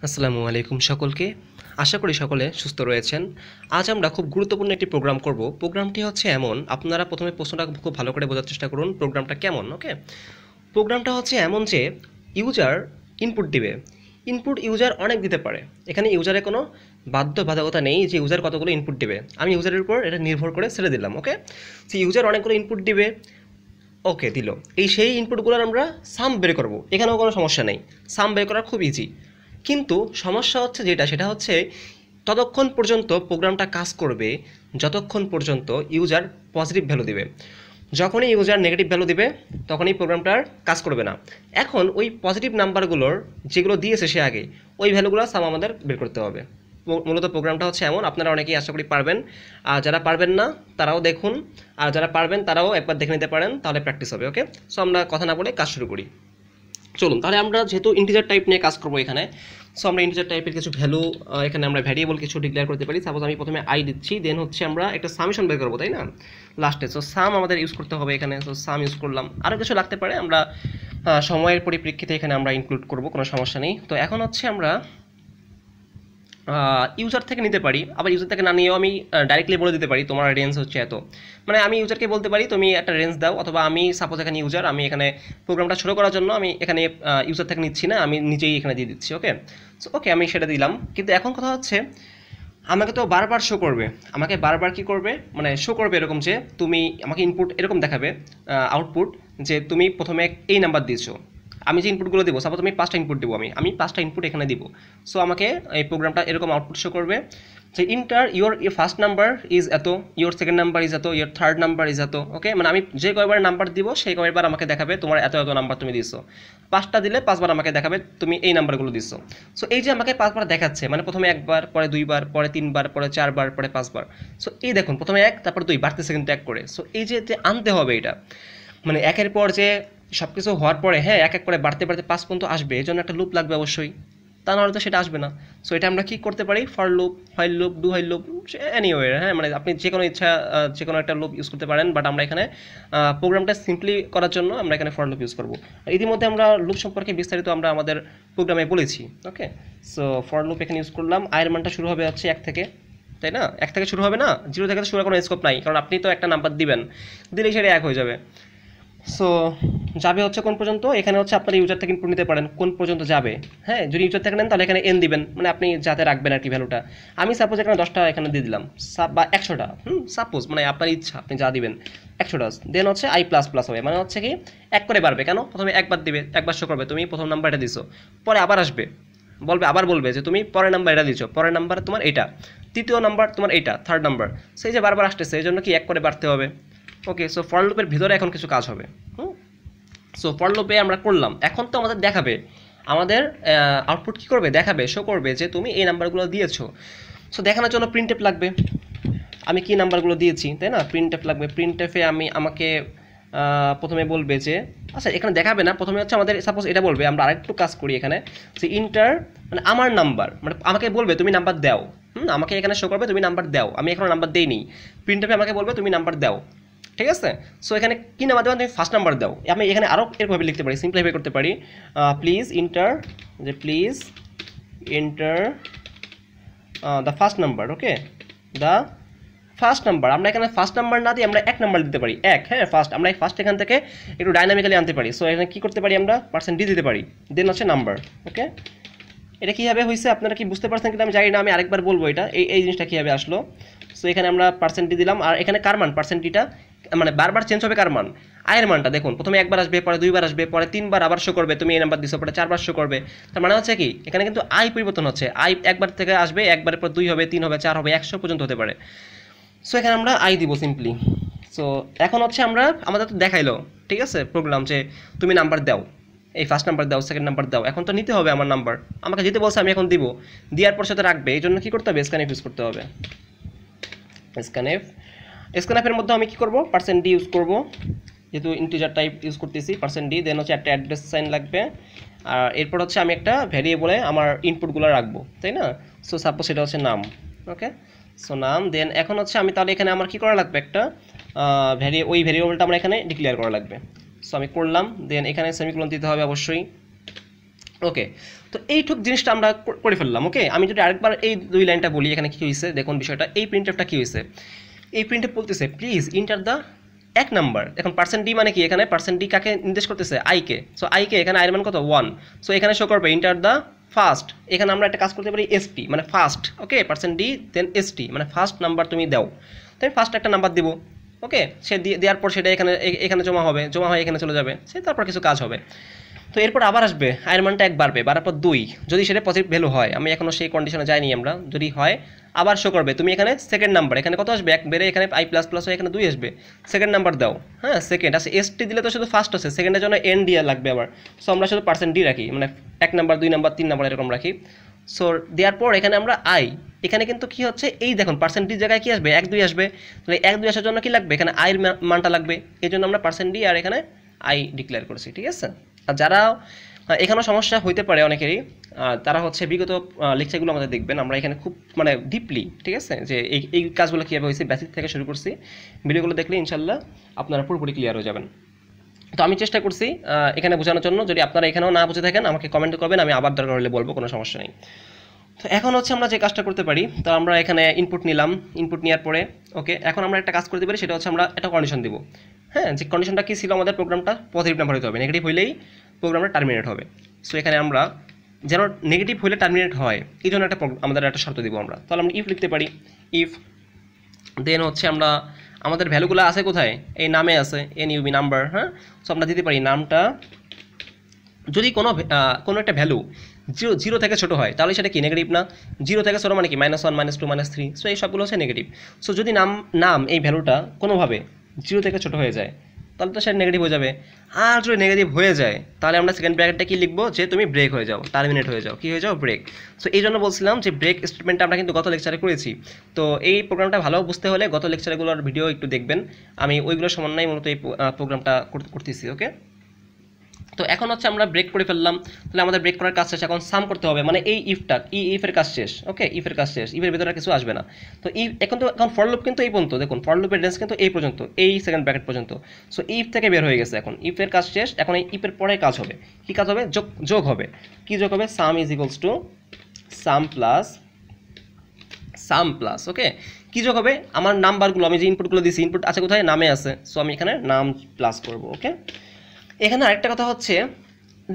আসসালামু আলাইকুম সকলকে। আশা করি সকলে সুস্থ রয়েছেন। আজ আমরা খুব গুরুত্বপূর্ণ একটি প্রোগ্রাম করব। প্রোগ্রামটি হচ্ছে এমন, আপনারা প্রথমে প্রশ্নটা খুব ভালো করে বোঝার চেষ্টা করুন প্রোগ্রামটা কেমন, ওকে? প্রোগ্রামটা হচ্ছে এমন যে ইউজার ইনপুট দিবে। ইনপুট ইউজার অনেক দিতে পারে। এখানে ইউজারের কোনো বাধ্যবাধকতা নেই যে ইউজার কতগুলো ইনপুট দিবে। আমি ইউজারের উপর এটা নির্ভর করে ছেড়ে দিলাম, ওকে? সো ইউজার অনেকগুলো ইনপুট দিবে, ওকে দিল। সেই ইনপুটগুলোর আমরা সাম বের করব। এখানেও কোনো সমস্যা নেই, সাম বের করা খুব ইজি। কিন্তু সমস্যা হচ্ছে সেটা হচ্ছে ততক্ষণ পর্যন্ত প্রোগ্রামটা কাজ করবে যতক্ষণ পর্যন্ত ইউজার পজিটিভ ভ্যালু দিবে। যখনই ইউজার নেগেটিভ ভ্যালু দিবে তখনই প্রোগ্রামটার কাজ করবে না। এখন ওই পজিটিভ নাম্বারগুলোর যেগুলো দিয়েছে সে আগে, ওই ভ্যালুগুলো সাম আমাদের বের করতে হবে। মূলত প্রোগ্রামটা হচ্ছে এমন, আপনারা অনেকেই আশা করি পারবেন। আর যারা পারবেন না তারাও দেখুন, আর যারা পারবেন তারাও একবার দেখে নিতে পারেন, তাহলে প্র্যাকটিস হবে, ওকে? সো আমরা কথা না বলে কাজ শুরু করি। চলুন তাহলে আমরা যেহেতু ইন্টিজার টাইপ নিয়ে কাজ করবো এখানে, সো আমরা ইন্টিজার টাইপের কিছু ভ্যালু এখানে আমরা ভ্যারিয়েবল কিছু ডিক্লেয়ার করতে পারি। সাপোজ আমি প্রথমে আই দিচ্ছি, দেন হচ্ছে আমরা একটা সামেশন বের করবো, তাই না? লাস্টে সো সাম আমাদের ইউজ করতে হবে এখানে। সো সাম ইউজ করলাম, আরও কিছু লাগতে পারে, আমরা সময়ের পরিপ্রেক্ষিতে এখানে আমরা ইনক্লুড করবো, কোনো সমস্যা নেই। তো এখন হচ্ছে আমরা ইউজার থেকে নিতে পারি, আবার ইউজার থেকে না নিয়েও আমি ডাইরেক্টলি বলে দিতে পারি তোমার রেঞ্জ হচ্ছে এত। মানে আমি ইউজারকে বলতে পারি তুমি একটা রেঞ্জ দাও, অথবা আমি সাপোজ এখানে ইউজার, আমি এখানে প্রোগ্রামটা ছোটো করার জন্য আমি এখানে ইউজার থেকে নিচ্ছি না, আমি নিজেই এখানে দিয়ে দিচ্ছি, ওকে? সো ওকে, আমি সেটা দিলাম। কিন্তু এখন কথা হচ্ছে আমাকে তো বারবার শো করবে, আমাকে বারবার কি করবে, মানে শো করবে এরকম যে তুমি আমাকে ইনপুট এরকম দেখাবে, আউটপুট, যে তুমি প্রথমে এই নাম্বার দিয়েছো। আমি যে ইনপুটগুলো দেবো, সাপোজ আমি 5টা ইনপুট দেবো, আমি 5টা ইনপুট এখানে দিব। সো আমাকে এই প্রোগ্রামটা এরকম আউটপুট শো করবে যে inter your first number is এত, ইয়োর সেকেন্ড নাম্বার ইজ এত, ইয়োর থার্ড নাম্বার ইজ এত, ওকে? মানে আমি যে কয়বার নাম্বার দিব সেই কয়বার আমাকে দেখাবে তোমার এত এত নাম্বার তুমি দিছো। 5টা দিলে 5বার আমাকে দেখাবে তুমি এই নাম্বারগুলো দিছো। সো এই যে আমাকে 5বার দেখাচ্ছে, মানে প্রথমে একবার, পরে 2বার, পরে 3বার, পরে 4বার, পরে 5বার। সো এই দেখুন প্রথমে 1, তারপর 2 বাড়তেছে কিন্তু 1 করে। সো এই যে আনতে হবে এটা, মানে একের পর যে সব কিছু হওয়ার পরে, হ্যাঁ, এক এক করে বাড়তে বাড়তে 5 পর্যন্ত আসবে, এই জন্য একটা লুপ লাগবে অবশ্যই, তা নাহলে তো সেটা আসবে না। সো এটা আমরা কি করতে পারি, for loop, while loop, do while loop, anyway, হ্যাঁ, মানে আপনি যে কোনো ইচ্ছা যে কোনো একটা লুপ ইউজ করতে পারেন, বাট আমরা এখানে প্রোগ্রামটা সিম্পলি করার জন্য আমরা এখানে ফর লুপ ইউজ করবো। ইতিমধ্যে আমরা লুপ সম্পর্কে বিস্তারিত আমরা আমাদের প্রোগ্রামে বলেছি, ওকে? সো ফর লুপ এখানে ইউজ করলাম। আয়ের মানটা শুরু হবে হচ্ছে 1 থেকে, তাই না? 1 থেকে শুরু হবে না, 0 থেকে তো শুরু কোনো স্কোপ নাই, কারণ আপনি তো একটা নাম্বার দিবেন, দিলেই সেটা 1 হয়ে যাবে। সো যাবে হচ্ছে কোন পর্যন্ত, এখানে হচ্ছে আপনার ইউজার থেকে ইনপুট নিতে পারেন কোন পর্যন্ত যাবে। হ্যাঁ, যদি ইউজার থেকে নেন তাহলে এখানে এন দিবেন, মানে আপনি যাতে রাখবেন আর কি ভ্যালুটা। আমি সাপোজ এখানে 10টা এখানে দিয়ে দিলাম, বা 100টা, সাপোজ, মানে আপনার ইচ্ছা, আপনি যা দিবেন 100টা। দেন হচ্ছে আই প্লাস প্লাস হবে, মানে হচ্ছে কি 1 করে বাড়বে। কেন? প্রথমে একবার দিবে, একবার শো করবে তুমি প্রথম নাম্বারটা দিছো, পরে আবার আসবে, আবার বলবে যে তুমি পরের নাম্বার এটা দিছো, পরের নাম্বার তোমার এটা, তৃতীয় নাম্বার তোমার এটা, থার্ড নাম্বার। সেই যে বারবার আসতেছে, এই জন্য কি 1 করে বাড়তে হবে, ওকে? সো ফর লুপের ভিতরে এখন কিছু কাজ হবে। সো ফর লুপে আমরা করলাম, এখন তো আমাদের দেখাবে, আমাদের আউটপুট কী করবে, দেখাবে, শো করবে যে তুমি এই নাম্বারগুলো দিয়েছো। সো দেখানোর জন্য প্রিন্টএফ লাগবে, আমি কি নাম্বারগুলো দিয়েছি, তাই না? প্রিন্টএফ লাগবে। প্রিন্টএফে আমাকে প্রথমে বলবে যে, আচ্ছা এখানে দেখাবে না, প্রথমে হচ্ছে আমাদের সাপোজ এটা বলবে, আমরা আরেকটু কাজ করি এখানে, যে ইন্টার, মানে আমার নাম্বার, মানে আমাকে বলবে তুমি নাম্বার দাও, আমাকে এখানে শো করবে তুমি নাম্বার দাও, আমি এখনো নাম্বার দেইনি। প্রিন্টএফে আমাকে বলবে তুমি নাম্বার দাও, ঠিক আছে? সো এখানে কি নাম্বার দেবেন, তুমি ফার্স্ট নাম্বার দাও। আমি এখানে আরও এরকমভাবে লিখতে পারি, সিম্পলিফাই করতে পারি, প্লিজ ইন্টার, যে please enter the first number, okay? The first number, আমরা এখানে ফার্স্ট নাম্বার না দিয়ে আমরা 1 নাম্বার দিতে পারি, 1, হ্যাঁ, ফার্স্ট। আমরা এই ফার্স্ট এখান থেকে একটু ডাইনামিক্যালি আনতে পারি। সো এখানে কী করতে পারি, আমরা % দিতে পারি, দেন হচ্ছে নাম্বার, ওকে? এটা কীভাবে হয়েছে আপনারা কি বুঝতে পারছেন কিন্তু আমি জানি না, আমি আরেকবার বলবো এটা, এই জিনিসটা কীভাবে আসলো। সো এখানে আমরা % দিলাম, আর এখানে কার মান, %টা মানে বারবার চেঞ্জ হবে কার মান, আয়ের মানটা। দেখুন প্রথমে একবার আসবে, পরে 2বার আসবে, পরে 3বার আবার শো করবে তুমি এই নাম্বার দিছো, পরে 4বার শো করবে। তার মানে হচ্ছে কি এখানে কিন্তু আই পরিবর্তন হচ্ছে, আই একবার থেকে আসবে, একবারের পর 2 হবে, 3 হবে, 4 হবে, 100 পর্যন্ত হতে পারে। সো এখানে আমরা আই দিব সিম্পলি। সো এখন হচ্ছে আমরা, আমাদের তো দেখাইলো, ঠিক আছে, প্রোগ্রাম, যে তুমি নাম্বার দাও, এই ফার্স্ট নাম্বার দাও, সেকেন্ড নাম্বার দাও। এখন তো নিতে হবে আমার নাম্বার, আমাকে যেতে বলছে, আমি এখন দিব, দেওয়ার পর সাথে রাখবে, এই জন্য কী করতে হবে, স্ক্যানএফ ইউজ করতে হবে। স্ক্যানএফের মধ্যে আমি কী করবো, %d ইউজ করবো, যেহেতু ইন্টিজার টাইপ ইউজ করতেছি, %d, দেন হচ্ছে একটা অ্যাড্রেস সাইন লাগবে, আর এরপর হচ্ছে আমি একটা ভ্যারিয়েবলে আমার ইনপুটগুলো রাখবো, তাই না? সো সাপোজ সেটা হচ্ছে নাম, ওকে? সো নাম, দেন এখন হচ্ছে আমি তাহলে এখানে আমার কী করা লাগবে, একটা ওই ভ্যারিয়েবলটা আমরা এখানে ডিক্লেয়ার করা লাগবে। সো আমি করলাম, দেন এখানে সেমিকোলন দিতে হবে অবশ্যই, ওকে, তো এইটুক জিনিসটা আমরা করে ফেললাম। ওকে, আমি যদি আরেকবার এই 2 লাইনটা বলি, এখানে কী হয়েছে দেখুন বিষয়টা, এই প্রিন্টএফটা কী হয়েছে, এই প্রিন্টএফ বলতেছে প্লিজ ইন্টার দ্য এক নাম্বার। এখন পার্সেন্ট ডি মানে কি, এখানে পার্সেন্ট ডি কাকে নির্দেশ করতেছে, আইকে। সো আইকে এখানে আইয়ের মান কত 1, সো এখানে শো করবে ইন্টার দ্য ফার্স্ট। এখানে আমরা একটা কাজ করতে পারি এসটি মানে ফার্স্ট। ওকে, পার্সেন্ট ডি দেন এসটি মানে ফার্স্ট নাম্বার তুমি দাও, তাই ফার্স্ট একটা নাম্বার দিব। ওকে, সে দেওয়ার পর সেটা এখানে জমা হবে, জমা হয়ে এখানে চলে যাবে, সে তারপর কিছু কাজ হবে। তো এরপর আবার আসবে আয়ের মানটা 1 বাড়বে, বাড়ার পর 2, যদি সেটা পজিটিভ ভ্যালু হয়, আমি এখনও সেই কন্ডিশনে যাইনি আমরা, যদি হয় আবার শো করবে তুমি এখানে সেকেন্ড নাম্বার, এখানে কত আসবে 1 বেড়ে এখানে আই প্লাস প্লাস হয়ে এখানে 2 আসবে, সেকেন্ড নাম্বার দাও। হ্যাঁ, সেকেন্ড আছে, এসটি দিলে তো শুধু ফার্স্ট আছে, সেকেন্ডের জন্য এন ডি লাগবে আবার। সো আমরা শুধু পার্সেন্ট ডি রাখি, মানে 1 নাম্বার 2 নাম্বার 3 নাম্বার এরকম রাখি। সো দেওয়ার পর এখানে আমরা আই, এখানে কিন্তু কি হচ্ছে এই দেখুন পার্সেন্ট ডি জায়গায় কি আসবে 1 2 আসবে, তাহলে 1 2 আসার জন্য কি লাগবে, এখানে আইয়ের মানটা লাগবে, এই জন্য আমরা পার্সেন্ট ডি আর এখানে আই ডিক্লেয়ার করছি। ঠিক আছে, আর যারা এখানেও সমস্যা হইতে পারে অনেকেরই, তারা হচ্ছে বিগত লেকচারগুলো আমাদের দেখবেন, আমরা এখানে খুব মানে ডিপলি, ঠিক আছে, যে এই কাজগুলো কীভাবে হয়েছে বেসিক থেকে শুরু করছি, ভিডিওগুলো দেখলে ইনশাল্লাহ আপনারা পুরোপুরি ক্লিয়ার হয়ে যাবেন। তো আমি চেষ্টা করছি এখানে বোঝানোর জন্য, যদি আপনারা এখানেও না বুঝে থাকেন আমাকে কমেন্ট করবেন, আমি আবার দরকার হলে বলবো, কোনো সমস্যা নেই। তো এখন হচ্ছে আমরা যে কাজটা করতে পারি, তো আমরা এখানে ইনপুট নিলাম, ইনপুট নেওয়ার পরে ওকে, এখন আমরা একটা কাজ করতে পারি, সেটা হচ্ছে আমরা একটা কন্ডিশন দিব। হ্যাঁ, যে কন্ডিশনটা কী ছিল, আমাদের প্রোগ্রামটা পজিটিভ নাম্বার হতে হবে, নেগেটিভ হইলেই প্রোগ্রামটা টার্মিনেট হবে। সো এখানে আমরা যেন নেগেটিভ হলে টার্মিনেট হয়, এই জন্য আমাদের একটা শর্ত দিব আমরা। তাহলে আমরা ইফ লিখতে পারি, ইফ দেন হচ্ছে আমরা আমাদের ভ্যালুগুলো আছে কোথায়, এই নামে আছে, এন ইউবি নাম্বার। হ্যাঁ, সো আমরা দিতে পারি নামটা, যদি কোনো একটা ভ্যালু 0 থেকে ছোটো হয় তাহলে সেটা কি নেগেটিভ না, 0 থেকে ছোটো মানে কি -1 -2 -3, সো এই সবগুলো হচ্ছে নেগেটিভ। সো যদি নাম এই ভ্যালুটা কোনোভাবে 0 থেকে ছোটো হয়ে যায় তাহলে তো সেটা নেগেটিভ হয়ে যাবে। আর যদি নেগেটিভ হয়ে যায় তাহলে আমরা সেকেন্ড ব্র্যাকেটটা কি লিখবো, যে তুমি ব্রেক হয়ে যাও, টার্মিনেট হয়ে যাও, কি হয়ে যাও, ব্রেক। সো এই জন্য বলছিলাম যে ব্রেক স্টেটমেন্টটা আমরা কিন্তু গত লেকচারে করেছি। তো এই প্রোগ্রামটা ভালো বুঝতে হলে গত লেকচারগুলোর ভিডিও একটু দেখবেন, আমি ওইগুলোর সমন্বয়ে মূলত এই প্রোগ্রামটা করতেছি। ওকে, তো এখন হচ্ছে আমরা ব্রেক করে ফেললাম, তাহলে আমাদের ব্রেক করার কাজ শেষ, এখন সাম করতে হবে, মানে এই ইফের কাজ শেষ। ওকে, ইফের কাজ শেষ, ইফের ভিতরে কিছু আসবে না। তো এখন ফর লুপ কিন্তু এই পর্যন্ত, দেখুন ফর লুপের রেঞ্জ কিন্তু এই পর্যন্ত, এই সেকেন্ড ব্র্যাকেট পর্যন্ত। সো ইফ থেকে বের হয়ে গেছে, এখন ইফের কাজ শেষ, এখন এই ইফের পরে কাজ হবে, কি কাজ হবে, যোগ হবে। কি যোগ হবে, sum is equals to sum plus. Okay, কি যোগ হবে, আমার নাম্বারগুলো আমি যে ইনপুটগুলো দিয়েছি, ইনপুট আছে কোথায়, নামে আছে, সো আমি এখানে নাম প্লাস করব। ওকে, এখানে আরেকটা কথা হচ্ছে,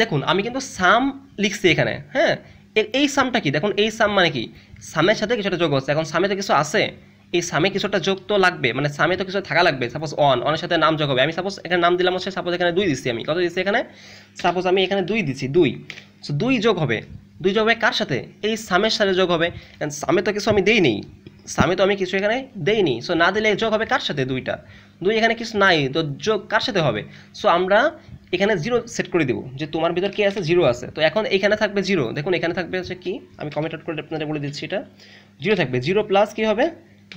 দেখুন আমি কিন্তু সাম লিখছি এখানে। হ্যাঁ, এই সামটা কি, দেখুন এই সাম মানে কি, সামের সাথে কিছুটা যোগ হচ্ছে, এখন সামে তো কিছু আছে, এই সামে কিছুটা যোগ তো লাগবে, মানে সামে তো কিছু থাকা লাগবে। সাপোজ অনের সাথে নাম যোগ হবে, আমি সাপোজ এখানে নাম দিলাম হচ্ছে, সাপোজ এখানে 2 দিচ্ছি, আমি কত দিচ্ছি এখানে, সাপোজ আমি এখানে 2 দিচ্ছি, 2। সো 2 যোগ হবে, 2 যোগ হবে কার সাথে, এই সামের সাথে যোগ হবে, সামে তো কিছু আমি দেইনি, সামে তো আমি কিছু এখানে দেইনি, সো না দিলে যোগ হবে কার সাথে, 2 এখানে কিছু নাই, তো যোগ কার সাথে হবে। সো আমরা এখানে 0 সেট করে দেবো, যে তোমার ভিতর কি আছে, 0 আছে। তো এখন এখানে থাকবে 0, দেখুন এখানে থাকবে হচ্ছে কি, আমি কমেন্ট আউট করে আপনাদের বলে দিচ্ছি, এটা 0 থাকবে, 0 প্লাস কি হবে,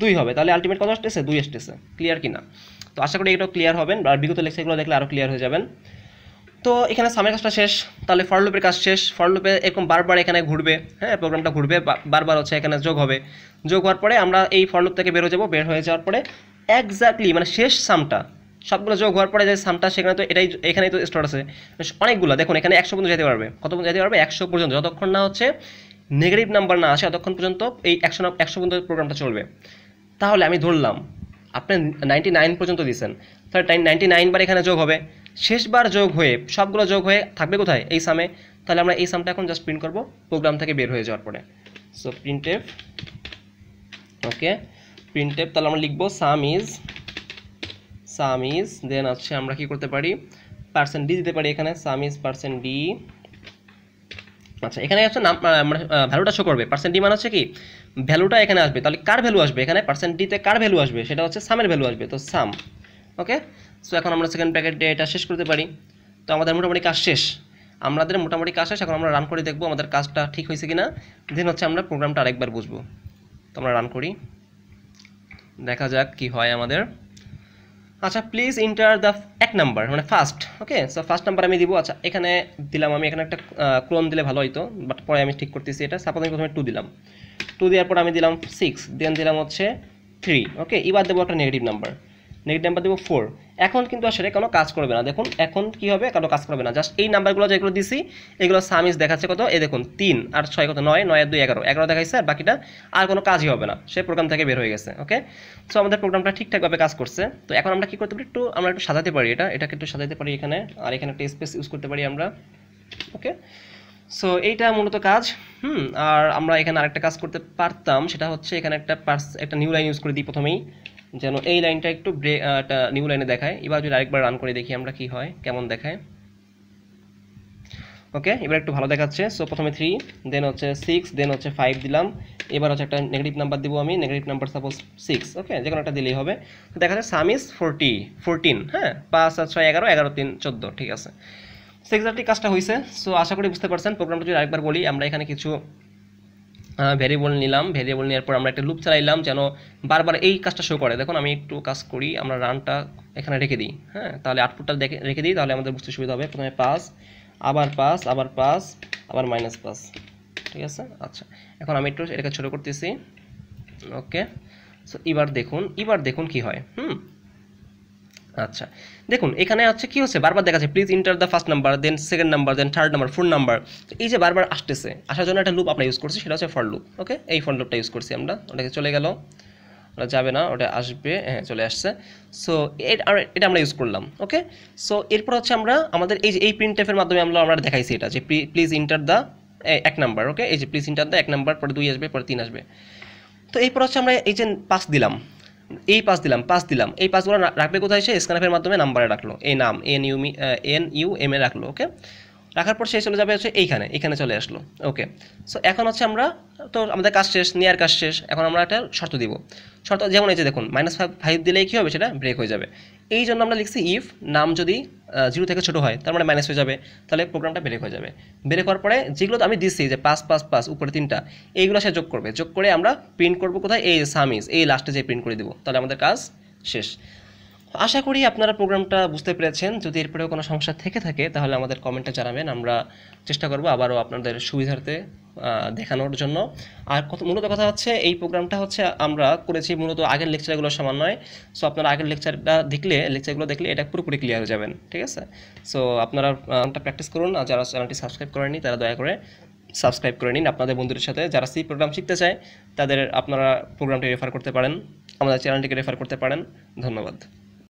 2 হবে, তাহলে আলটিমেট কত আসতেছে, 2 আসতেছে। ক্লিয়ার কি না? তো আশা করি এটাও ক্লিয়ার হবেন, আর বিগত লেকচারগুলো দেখলে আরও ক্লিয়ার হয়ে যাবেন। তো এখানে সামের কাজটা শেষ, তাহলে ফর লুপের কাজ শেষ। ফর লুপে এরকম বারবার এখানে ঘুরবে, হ্যাঁ প্রোগ্রামটা ঘুরবে, বারবার হচ্ছে এখানে যোগ হবে, যোগ হওয়ার পরে আমরা এই ফর লুপ থেকে বের হয়ে যাবো, বের হয়ে যাওয়ার পরে এক্স্যাক্টলি মানে শেষ সামটা সবগুলো যোগ হওয়ার পরে যে সামটা, সেখানে তো এখানেই তো স্টোর আছে অনেকগুলো, দেখুন এখানে 100 পর্যন্ত যেতে পারবে, কত পর্যন্ত যেতে পারবে, 100 পর্যন্ত, যতক্ষণ না হচ্ছে নেগেটিভ নাম্বার না আসে ততক্ষণ পর্যন্ত এই 100 পর্যন্ত প্রোগ্রামটা চলবে। তাহলে আমি ধরলাম আপনি 99 পর্যন্ত দিয়েছেন, তাহলে 99 বার এখানে যোগ হবে, শেষবার যোগ হয়ে সবগুলো যোগ হয়ে থাকবে কোথায়, এই সামে। তাহলে আমরা এই সামটা এখন জাস্ট প্রিন্ট করব প্রোগ্রাম থেকে বের হয়ে যাওয়ার পরে। সো প্রিন্টএফ, ওকে প্রিন্টএফ, তাহলে আমরা লিখবো সাম ইজ দেন হচ্ছে আমরা কি করতে পারি, পার্সেন্ট ডি দিতে পারি এখানে, সাম ইজ পার্সেন্ট ডি। আচ্ছা, এখানে হচ্ছে নাম মানে ভ্যালুটা শো করবে, পার্সেন্ট ডি মানে হচ্ছে কি ভ্যালুটা এখানে আসবে, তাহলে কার ভ্যালু আসবে এখানে, পার্সেন্ট ডিতে কার ভ্যালু আসবে, সেটা হচ্ছে সামের ভ্যালু আসবে, তো সাম। ওকে, সো এখন আমরা সেকেন্ড ব্র্যাকেট দিয়ে এটা শেষ করতে পারি। তো আমাদের মোটামুটি কাজ শেষ, এখন আমরা রান করে দেখবো আমাদের কাজটা ঠিক হয়েছে কিনা, দেন হচ্ছে আমরা প্রোগ্রামটা আরেকবার বুঝবো। তো আমরা রান করি, দেখা যাক কি হয় আমাদের। আচ্ছা, প্লিজ ইন্টার দ্য 1 নাম্বার মানে ফার্স্ট। ওকে, সো ফার্স্ট নাম্বার আমি দিব। আচ্ছা, এখানে দিলাম আমি, এখানে একটা ক্লোন দিলে ভালো হইতো, বাট পরে আমি ঠিক করতেছি এটা। সাপোজ আমি প্রথমে 2 দিলাম, 2 দেওয়ার পর আমি দিলাম 6, দেন দিলাম হচ্ছে 3। ওকে, এবার দেবো একটা নেগেটিভ নাম্বার, নেগেটিভ নাম্বার দেবো 4। এখন কিন্তু আসলে কোনো কাজ করবে না, দেখুন এখন কি হবে, কোনো কাজ করবে না, জাস্ট এই নাম্বারগুলো যেগুলো দিছি এগুলো সামিস দেখাচ্ছে কত, এই দেখুন 3 আর 6 কত, 9, 9 আর 2 11, 11 দেখাইছে, আর বাকিটা আর কোনো কাজই হবে না, সে প্রোগ্রাম থেকে বের হয়ে গেছে। ওকে, সো আমাদের প্রোগ্রামটা ঠিকঠাকভাবে কাজ করছে। তো এখন আমরা কি করতে পারি, আমরা একটু সাজাতে পারি, এটাকে একটু সাজাতে পারি এখানে, আর এখানে একটা স্পেস ইউজ করতে পারি আমরা। ওকে, সো এইটা মূলত কাজ। আর আমরা এখানে আরেকটা কাজ করতে পারতাম, সেটা হচ্ছে এখানে একটা নিউ লাইন ইউজ করে দিই প্রথমেই, যেন এই লাইনটা একটু একটা নিউ লাইনে দেখায়। এবার যদি আরেকবার রান করে দেখি আমরা কি হয়, কেমন দেখায়। ওকে, এবার একটু ভালো দেখাচ্ছে। সো প্রথমে 3, দেন হচ্ছে 6, দেন হচ্ছে 5 দিলাম। এবার হচ্ছে একটা নেগেটিভ নাম্বার দিব আমি, নেগেটিভ নাম্বার সাপোজ 6। ওকে, যে কোনো একটা দিলেই হবে। তো দেখা যাচ্ছে সাম ইজ 14, হ্যাঁ, 5 আর 6 11, 11 3 14, ঠিক আছে। সো এক্স্যাক্টলি কাজটা হয়েছে। সো আশা করি বুঝতে পারছেন। প্রোগ্রামটা যদি আরেকবার বলি, আমরা এখানে কিছু ভ্যারিয়েবল নিলাম, ভ্যারিয়েবল নেওয়ার পর আমরা একটা লুপ চালাইলাম যেন বারবার এই কাজটা শো করে। দেখুন আমি একটু কাজ করি, আমরা রানটা এখানে রেখে দিই, হ্যাঁ, তাহলে আউটপুটটা রেখে দিই, তাহলে আমাদের বুঝতে সুবিধা হবে। প্রথমে 5, আবার 5, আবার 5, আবার -5, ঠিক আছে। আচ্ছা, এখন আমি একটু এটাকে ছোটো করতেছি। ওকে, সো এবার দেখুন কি হয়। আচ্ছা, দেখুন এখানে হচ্ছে কি হচ্ছে, বারবার দেখাচ্ছে please enter the first number, then second number, then third number, fourth number. এই যে বারবার আসতেছে, আসার জন্য একটা লুপ আমরা ইউজ করছি, সেটা হচ্ছে ফর লুপ। ওকে, এই ফর লুপটা ইউজ করছি আমরা। ওটাকে চলে গেল, ওটা যাবে না, ওটা আসবে, হ্যাঁ চলে আসছে। সো এটা আমরা ইউজ করলাম। ওকে, সো এরপর হচ্ছে আমরা আমাদের এই প্রিন্টএফের মাধ্যমে আমরা দেখাইছি এটা যে প্লিজ ইন্টার দ্য 1 নাম্বার। ওকে, এই যে প্লিজ ইন্টার দ্য 1 নাম্বার, পরে 2 আসবে, পরে 3 আসবে। তো এরপর হচ্ছে আমরা এই যে 5 দিলাম, এই 5 দিলাম, এই 5গুলো রাখবে কোথায়, সে স্ক্যানএফের মাধ্যমে নাম্বারে রাখলো, এই নাম NUM এ রাখলো। ওকে, রাখার পর সে চলে যাবে হচ্ছে এইখানে চলে আসলো। ওকে, সো এখন হচ্ছে আমরা তো আমাদের কাজ শেষ, নেয়ার কাজ শেষ। এখন আমরা একটা শর্ত দিব, শর্ত যেমন এই যে দেখুন -5 দিলেই কী হবে, সেটা ব্রেক হয়ে যাবে। এই জন্য আমরা লিখছি ইফ নাম যদি 0 থেকে ছোটো হয়, তার মানে মাইনাস হয়ে যাবে, তাহলে প্রোগ্রামটা ব্রেক হয়ে যাবে। ব্রেক হওয়ার পরে যেগুলো আমি দিচ্ছি যে 5 5 5 উপরে 3টা, এইগুলো সে যোগ করবে, যোগ করে আমরা প্রিন্ট করবো কোথায়, এই সামিজ, এই লাস্টে যে প্রিন্ট করে দেবো, তাহলে আমাদের কাজ শেষ। আশা করি আপনারা প্রোগ্রামটা বুঝতে পেরেছেন। যদি এরপরেও কোনো সমস্যা থেকে থাকে তাহলে আমাদের কমেন্টে জানাবেন, আমরা চেষ্টা করব আবারও আপনাদের সুবিধার্থে দেখানোর জন্য। আর মূলত কথা হচ্ছে এই প্রোগ্রামটা হচ্ছে আমরা করেছি মূলত আগের লেকচারগুলো সামান্যয়। সো আপনারা আগের লেকচারগুলো দেখলে এটা পুরোপুরি ক্লিয়ার হয়ে যাবেন, ঠিক আছে। সো আপনারা প্র্যাকটিস করুন, আর যারা চ্যানেলটি সাবস্ক্রাইব করেননি তারা দয়া করে সাবস্ক্রাইব করে নিন আপনাদের বন্ধুদের সাথে। যারা সি প্রোগ্রাম শিখতে চায় তাদের আপনারা প্রোগ্রামটি রেফার করতে পারেন, আমাদের চ্যানেলটিকে রেফার করতে পারেন। ধন্যবাদ।